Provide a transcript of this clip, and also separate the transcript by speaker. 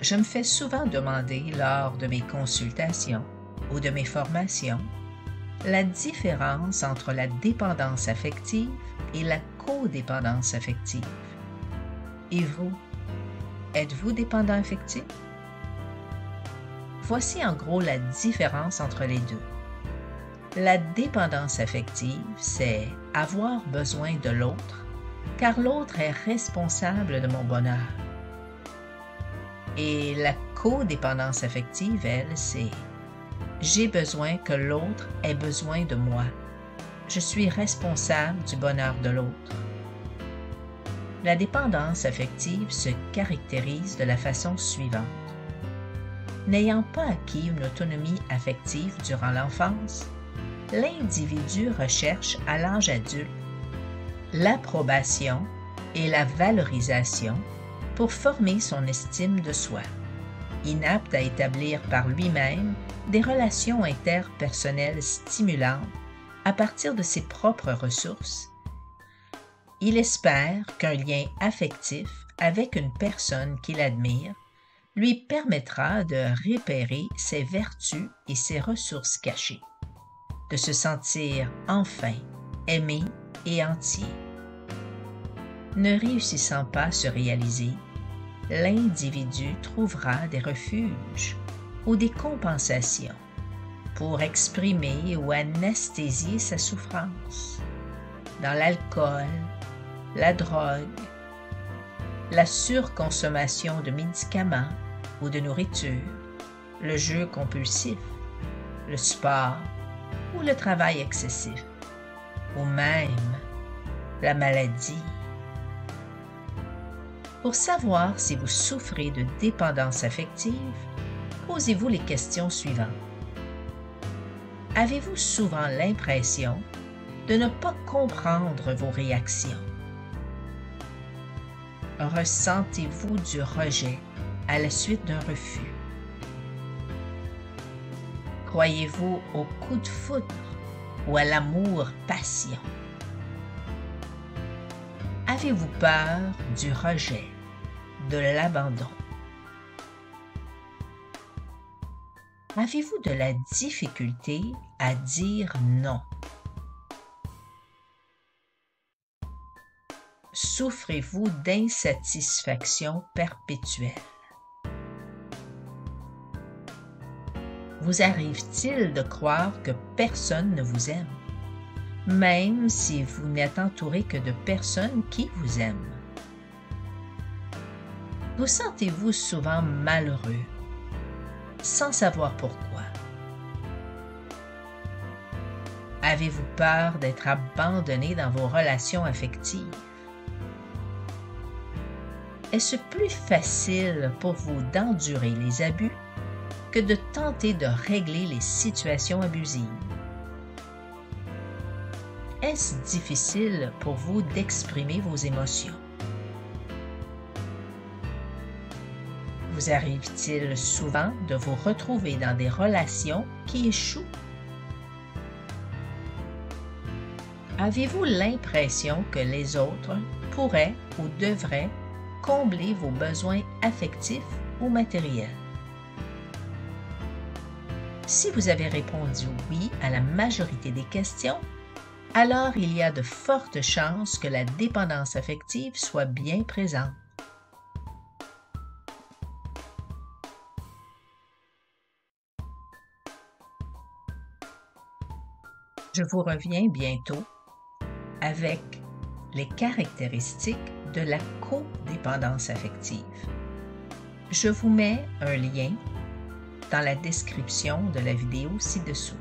Speaker 1: Je me fais souvent demander lors de mes consultations ou de mes formations la différence entre la dépendance affective et la codépendance affective. Et vous, êtes-vous dépendant affectif? Voici en gros la différence entre les deux. La dépendance affective, c'est avoir besoin de l'autre, car l'autre est responsable de mon bonheur. Et la codépendance affective, elle, c'est j'ai besoin que l'autre ait besoin de moi. Je suis responsable du bonheur de l'autre. La dépendance affective se caractérise de la façon suivante. N'ayant pas acquis une autonomie affective durant l'enfance, l'individu recherche à l'âge adulte l'approbation et la valorisation pour former son estime de soi. Inapte à établir par lui-même des relations interpersonnelles stimulantes à partir de ses propres ressources, il espère qu'un lien affectif avec une personne qu'il admire lui permettra de repérer ses vertus et ses ressources cachées, de se sentir enfin aimé et entier. Ne réussissant pas à se réaliser, l'individu trouvera des refuges ou des compensations pour exprimer ou anesthésier sa souffrance dans l'alcool, la drogue, la surconsommation de médicaments ou de nourriture, le jeu compulsif, le sport ou le travail excessif, ou même la maladie. Pour savoir si vous souffrez de dépendance affective, posez-vous les questions suivantes. Avez-vous souvent l'impression de ne pas comprendre vos réactions? Ressentez-vous du rejet à la suite d'un refus? Croyez-vous au coup de foudre ou à l'amour-passion? Avez-vous peur du rejet, de l'abandon? Avez-vous de la difficulté à dire non? Souffrez-vous d'insatisfaction perpétuelle? Vous arrive-t-il de croire que personne ne vous aime, même si vous n'êtes entouré que de personnes qui vous aiment? Vous sentez-vous souvent malheureux, sans savoir pourquoi? Avez-vous peur d'être abandonné dans vos relations affectives? Est-ce plus facile pour vous d'endurer les abus que de tenter de régler les situations abusives? Est-ce difficile pour vous d'exprimer vos émotions? Vous arrive-t-il souvent de vous retrouver dans des relations qui échouent? Avez-vous l'impression que les autres pourraient ou devraient combler vos besoins affectifs ou matériels? Si vous avez répondu oui à la majorité des questions, alors il y a de fortes chances que la dépendance affective soit bien présente. Je vous reviens bientôt avec les caractéristiques de la codépendance affective. Je vous mets un lien dans la description de la vidéo ci-dessous.